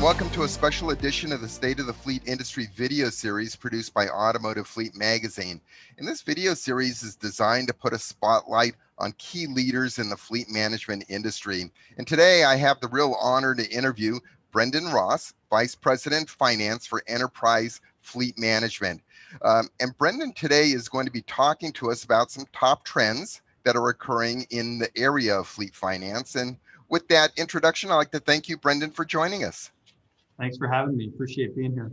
welcome to a special edition of the State of the Fleet Industry video series produced by Automotive Fleet Magazine. And this video series is designed to put a spotlight on key leaders in the fleet management industry. And today I have the real honor to interview Brendon Ross, Vice President Finance for Enterprise Fleet Management. And Brendon today is going to be talking to us about some top trends that are occurring in the area of fleet finance. And with that introduction, I'd like to thank you, Brendon, for joining us. Thanks for having me. Appreciate being here.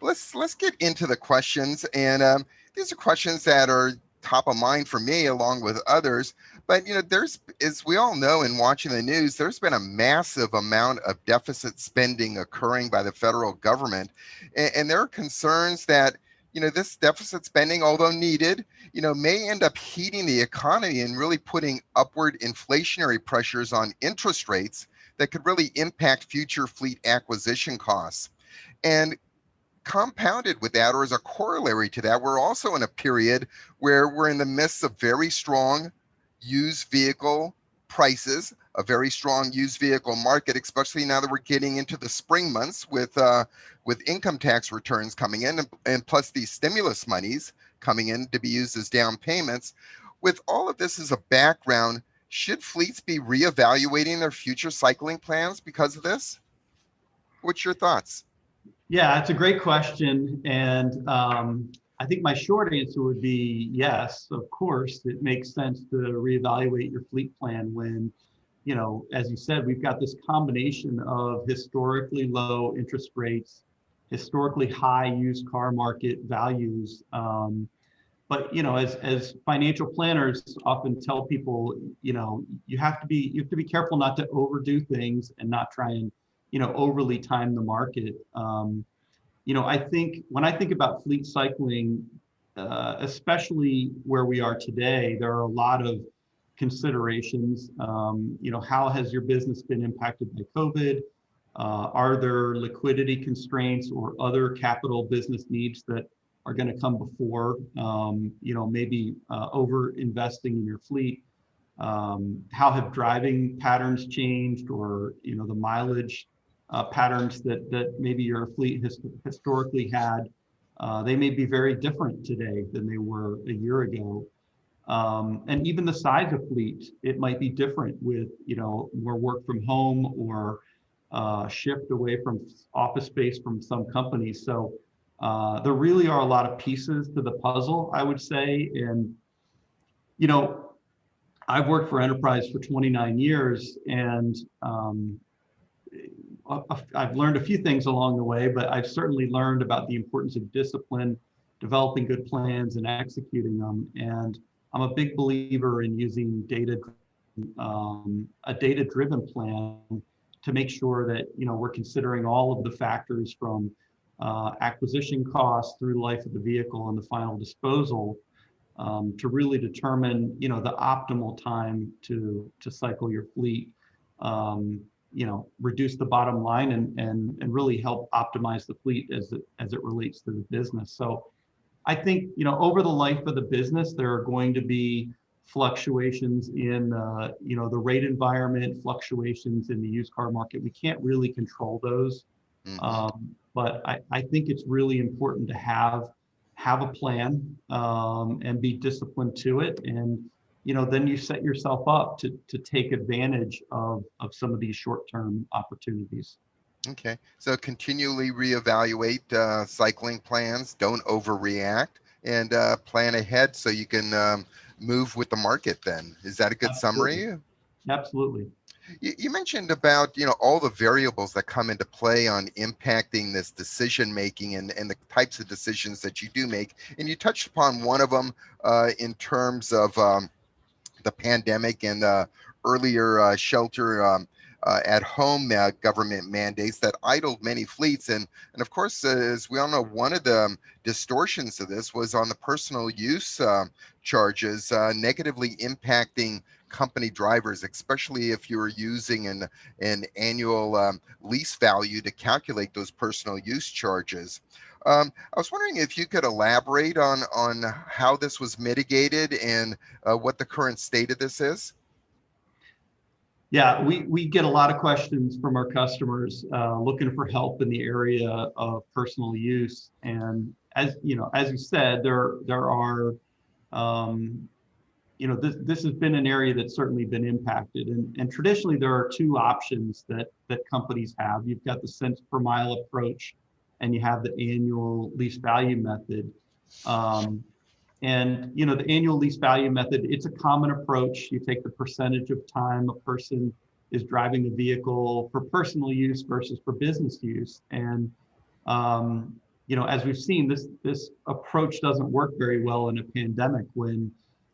Let's get into the questions, and these are questions that are top of mind for me, along with others. But there's, as we all know, in watching the news, there's been a massive amount of deficit spending occurring by the federal government, and there are concerns that this deficit spending, although needed, may end up heating the economy and really putting upward inflationary pressures on interest rates that could really impact future fleet acquisition costs. And compounded with that, or as a corollary to that, we're also in a period where we're in the midst of very strong used vehicle prices, a very strong used vehicle market, especially now that we're getting into the spring months with income tax returns coming in, and plus these stimulus monies coming in to be used as down payments. With all of this as a background, should fleets be reevaluating their future cycling plans because of this? What's your thoughts? Yeah, it's a great question. And I think my short answer would be yes, of course. It makes sense to reevaluate your fleet plan when, as you said, we've got this combination of historically low interest rates, historically high used car market values. But as financial planners often tell people, you have to be careful not to overdo things and not try and overly time the market. I think when I think about fleet cycling, especially where we are today, there are a lot of considerations. How has your business been impacted by COVID? Are there liquidity constraints or other capital business needs that are going to come before, maybe over investing in your fleet? How have driving patterns changed, or the mileage patterns that maybe your fleet has historically had? They may be very different today than they were a year ago. And even the size of fleet, it might be different with more work from home or shift away from office space from some companies. So there really are a lot of pieces to the puzzle, I would say. And, I've worked for Enterprise for 29 years, and I've learned a few things along the way, but I've certainly learned about the importance of discipline, developing good plans and executing them. And I'm a big believer in using a data-driven plan to make sure that we're considering all of the factors from acquisition costs through the life of the vehicle and the final disposal, to really determine the optimal time to cycle your fleet, reduce the bottom line and really help optimize the fleet as it relates to the business. So I think over the life of the business, there are going to be fluctuations in the rate environment, fluctuations in the used car market. We can't really control those. But I think it's really important to have a plan and be disciplined to it. And, then you set yourself up to take advantage of some of these short-term opportunities. Okay, so continually reevaluate cycling plans, don't overreact, and plan ahead so you can move with the market then. Is that a good summary? Absolutely. You mentioned about all the variables that come into play on impacting this decision making and the types of decisions that you do make, and you touched upon one of them in terms of the pandemic and earlier shelter at home government mandates that idled many fleets. And of course, as we all know, one of the distortions of this was on the personal use charges, negatively impacting company drivers, especially if you're using an annual lease value to calculate those personal use charges. I was wondering if you could elaborate on how this was mitigated and what the current state of this is. Yeah, we get a lot of questions from our customers looking for help in the area of personal use. And as you know, as you said, there are this has been an area that's certainly been impacted. And traditionally, there are two options that companies have. You've got the cents per mile approach, and you have the annual lease value method. Um, and the annual lease value method, it's a common approach. You take the percentage of time a person is driving the vehicle for personal use versus for business use. And as we've seen, this approach doesn't work very well in a pandemic when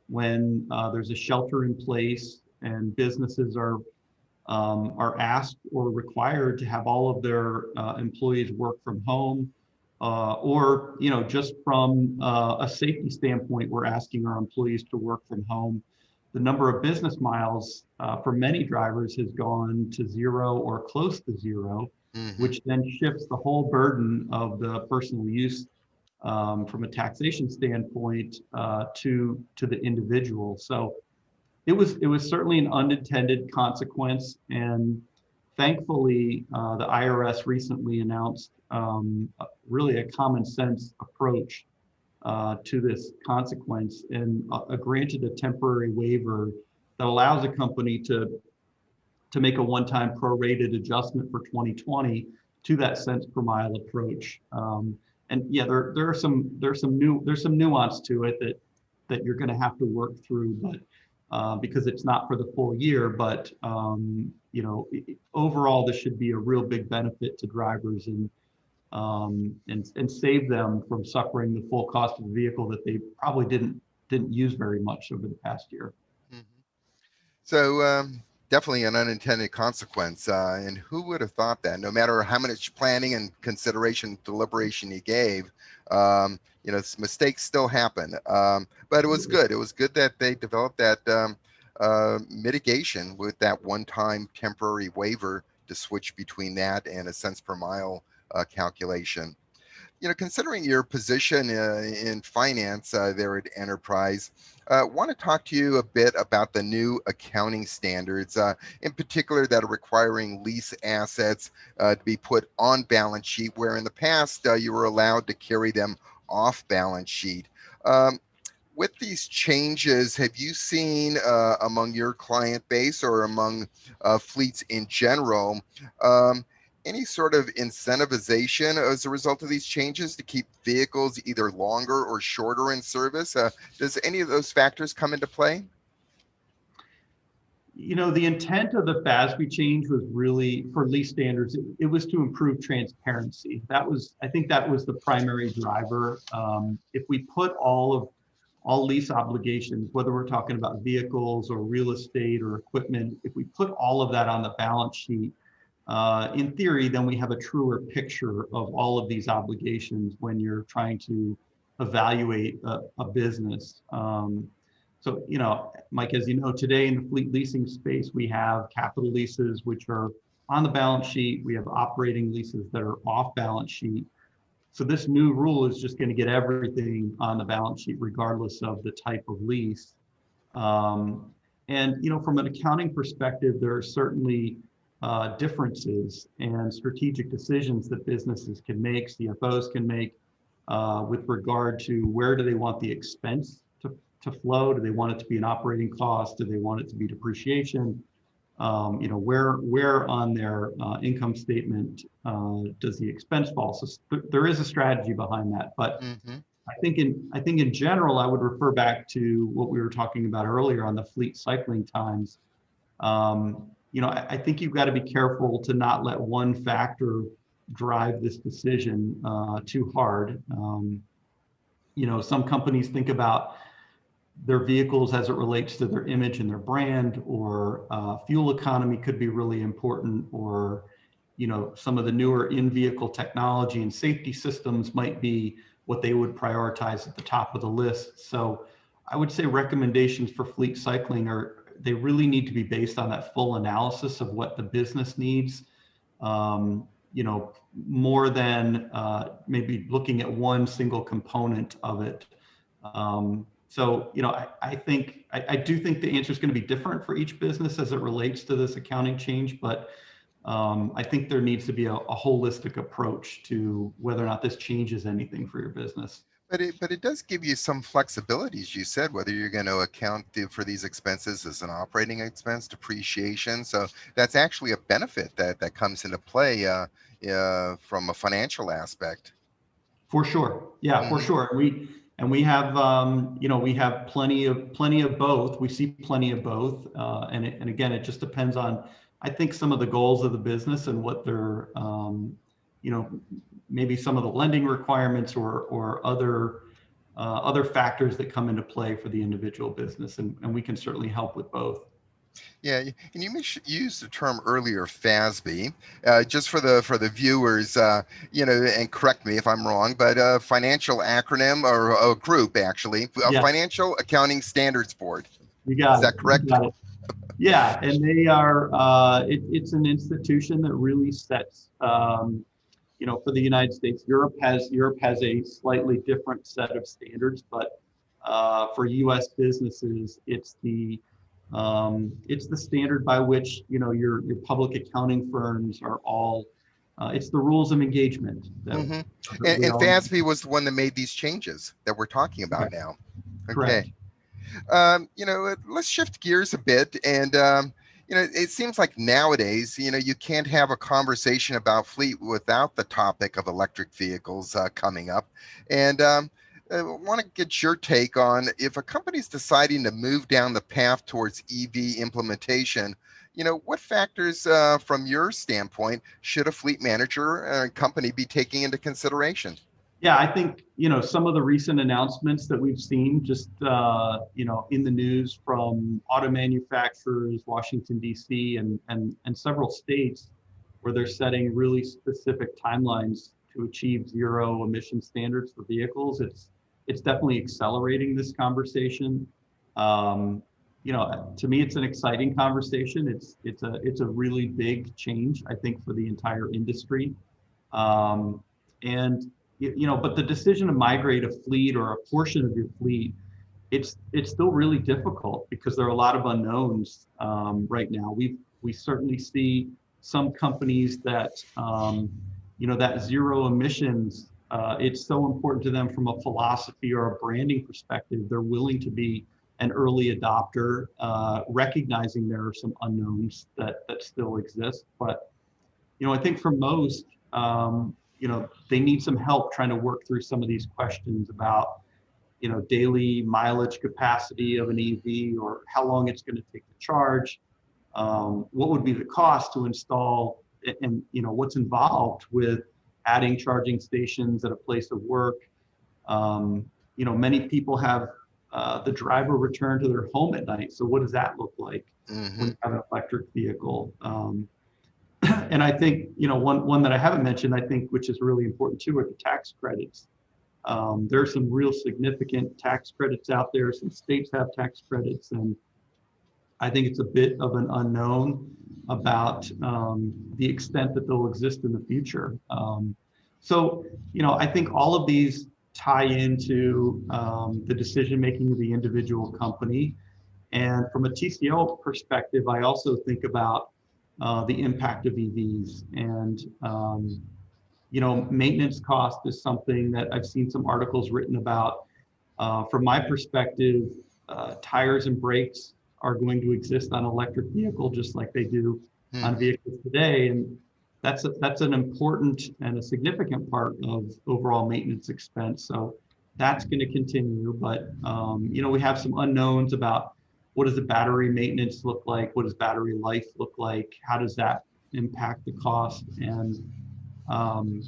there's a shelter in place and businesses are asked or required to have all of their employees work from home, or just from a safety standpoint, we're asking our employees to work from home. The number of business miles for many drivers has gone to zero or close to zero, Hmm. which then shifts the whole burden of the personal use from a taxation standpoint to the individual. So it was certainly an unintended consequence, and thankfully, the IRS recently announced really a common sense approach to this consequence, and granted a temporary waiver that allows a company to make a one-time prorated adjustment for 2020 to that cents per mile approach. And yeah, there's some nuance to it that you're going to have to work through, but because it's not for the full year. But overall, this should be a real big benefit to drivers and save them from suffering the full cost of the vehicle that they probably didn't use very much over the past year. Hmm. So definitely an unintended consequence. And who would have thought that? No matter how much planning and consideration, deliberation you gave, mistakes still happen. But it was Absolutely. good. It was good that they developed that mitigation with that one-time temporary waiver to switch between that and a cents per mile calculation. Considering your position in finance there at Enterprise, want to talk to you a bit about the new accounting standards, in particular that are requiring lease assets to be put on balance sheet, where in the past you were allowed to carry them off balance sheet. Um, with these changes, have you seen among your client base or among fleets in general, um, any sort of incentivization as a result of these changes to keep vehicles either longer or shorter in service? Does any of those factors come into play? The intent of the FASB change was really for lease standards. It was to improve transparency. I think that was the primary driver. If we put all lease obligations, whether we're talking about vehicles or real estate or equipment, if we put all of that on the balance sheet, in theory, then we have a truer picture of all of these obligations when you're trying to evaluate a business. So, Mike, as you know, today in the fleet leasing space, we have capital leases, which are on the balance sheet. We have operating leases that are off balance sheet. So this new rule is just going to get everything on the balance sheet, regardless of the type of lease. Um, and from an accounting perspective, there are certainly differences and strategic decisions that businesses can make, CFOs can make, with regard to where do they want the expense to flow? Do they want it to be an operating cost? Do they want it to be depreciation? Where on their income statement does the expense fall? So there is a strategy behind that, but Hmm. I think in general, I would refer back to what we were talking about earlier on the fleet cycling times. I think you've got to be careful to not let one factor drive this decision too hard. Some companies think about their vehicles as it relates to their image and their brand, or fuel economy could be really important, or some of the newer in-vehicle technology and safety systems might be what they would prioritize at the top of the list. So I would say recommendations for fleet cycling they really need to be based on that full analysis of what the business needs, um, more than maybe looking at one single component of it. So, I do think the answer is going to be different for each business as it relates to this accounting change, but I think there needs to be a holistic approach to whether or not this changes anything for your business. But it does give you some flexibility, as you said, whether you're going to account for these expenses as an operating expense, depreciation. So that's actually a benefit that comes into play from a financial aspect. For sure. Yeah, for Hmm. sure. We have we have plenty of both. We see plenty of both. And again, it just depends on, I think, some of the goals of the business and what their you know maybe some of the lending requirements or other factors that come into play for the individual business, and we can certainly help with both. Yeah, and you used the term earlier, FASB. Just for the viewers, and correct me if I'm wrong, but a financial acronym or a group actually, a Yeah, Financial Accounting Standards Board. you Is got it. that You correct? got it. Yeah, and they are. It's an institution that really sets. For the United States, Europe has a slightly different set of standards, but for U.S. businesses, it's the standard by which your public accounting firms are all. It's the rules of engagement Hmm. that And, we and all. FASB was the one that made these changes that we're talking about Correct. now. Okay. Correct. Let's shift gears a bit. And, it seems like nowadays, you can't have a conversation about fleet without the topic of electric vehicles coming up. And I want to get your take on if a company's deciding to move down the path towards EV implementation. What factors, from your standpoint, should a fleet manager and company be taking into consideration? Yeah, I think some of the recent announcements that we've seen just in the news from auto manufacturers, Washington D.C. and several states where they're setting really specific timelines to achieve zero emission standards for vehicles. It's definitely accelerating this conversation. To me, it's an exciting conversation. It's a really big change, I think, for the entire industry. And but the decision to migrate a fleet or a portion of your fleet, it's still really difficult because there are a lot of unknowns right now. We certainly see some companies that that zero emissions. It's so important to them from a philosophy or a branding perspective. They're willing to be an early adopter, recognizing there are some unknowns that still exist. But I think for most, they need some help trying to work through some of these questions about, daily mileage capacity of an EV or how long it's going to take to charge, what would be the cost to install, and what's involved with adding charging stations at a place of work. Many people have the driver return to their home at night. So what does that look like when Hmm. you have an electric vehicle? And I think one that I haven't mentioned, I think, which is really important too, are the tax credits. There are some real significant tax credits out there. Some states have tax credits, and I think it's a bit of an unknown about the extent that they'll exist in the future. I think all of these tie into the decision making of the individual company. And from a TCO perspective, I also think about the impact of EVs. And maintenance cost is something that I've seen some articles written about. From my perspective, tires and brakes are going to exist on electric vehicle just like they do on Hmm. vehicles today, and that's an important and a significant part of overall maintenance expense. So that's going to continue, but we have some unknowns about what does the battery maintenance look like, what does battery life look like, how does that impact the cost, and um,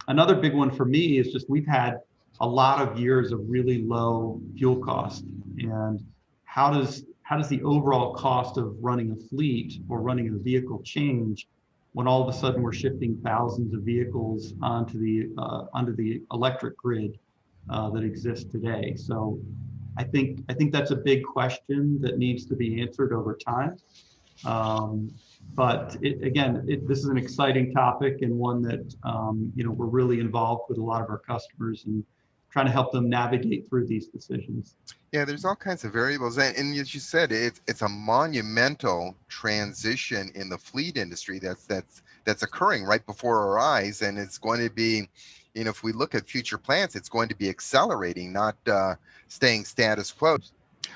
another big one for me is just we've had a lot of years of really low fuel cost, and how does the overall cost of running a fleet or running a vehicle change when all of a sudden we're shifting thousands of vehicles onto the electric grid that exists today. So I think that's a big question that needs to be answered over time. Um, but this is an exciting topic and one that we're really involved with a lot of our customers and trying to help them navigate through these decisions. Yeah, there's all kinds of variables, and as you said, it's a monumental transition in the fleet industry that's occurring right before our eyes, and it's going to be, if we look at future plans, it's going to be accelerating, not staying status quo.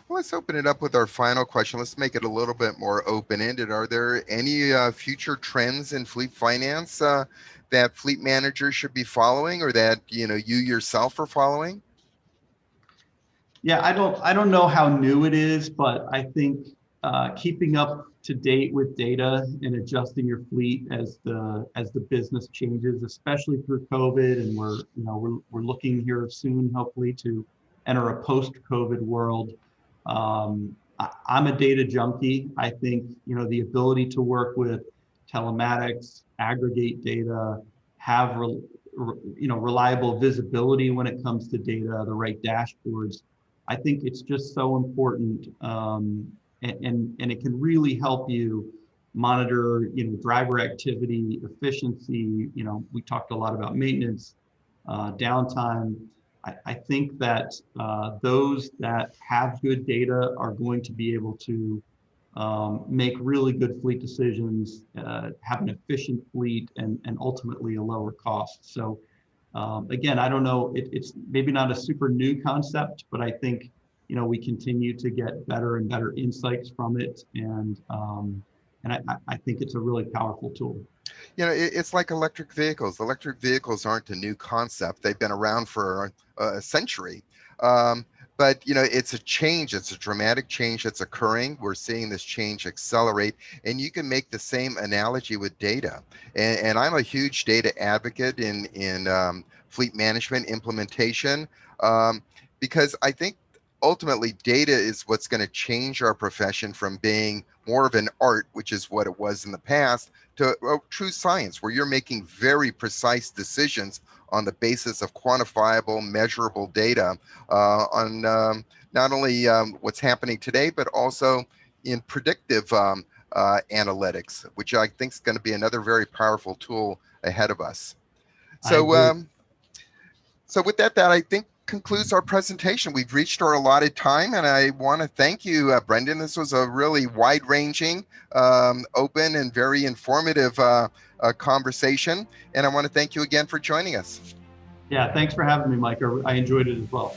Well, let's open it up with our final question. Let's make it a little bit more open-ended. Are there any future trends in fleet finance that fleet managers should be following, or that you yourself are following? Yeah, I don't know how new it is, but I think keeping up to date with data and adjusting your fleet as the business changes, especially through COVID, and we're looking here soon, hopefully, to enter a post-COVID world. I'm a data junkie. I think the ability to work with telematics, aggregate data, have reliable visibility when it comes to data, the right dashboards. I think it's just so important, and it can really help you monitor, driver activity, efficiency. We talked a lot about maintenance, downtime. I think that those that have good data are going to be able to make really good fleet decisions, have an efficient fleet, and ultimately a lower cost. So again, I don't know, it's maybe not a super new concept, but I think, we continue to get better and better insights from it. And I think it's a really powerful tool. It's like electric vehicles. Electric vehicles aren't a new concept. They've been around for a century. But it's a change. It's a dramatic change that's occurring. We're seeing this change accelerate, and you can make the same analogy with data. And I'm a huge data advocate in fleet management implementation, because I think ultimately data is what's going to change our profession from being more of an art, which is what it was in the past, to true science, where you're making very precise decisions on the basis of quantifiable, measurable data on not only what's happening today, but also in predictive analytics, which I think is going to be another very powerful tool ahead of us. I agree. So with that, I think concludes our presentation. We've reached our allotted time, and I want to thank you, Brendon. This was a really wide-ranging, open, and very informative conversation, and I want to thank you again for joining us. Yeah, thanks for having me, Mike. I enjoyed it as well.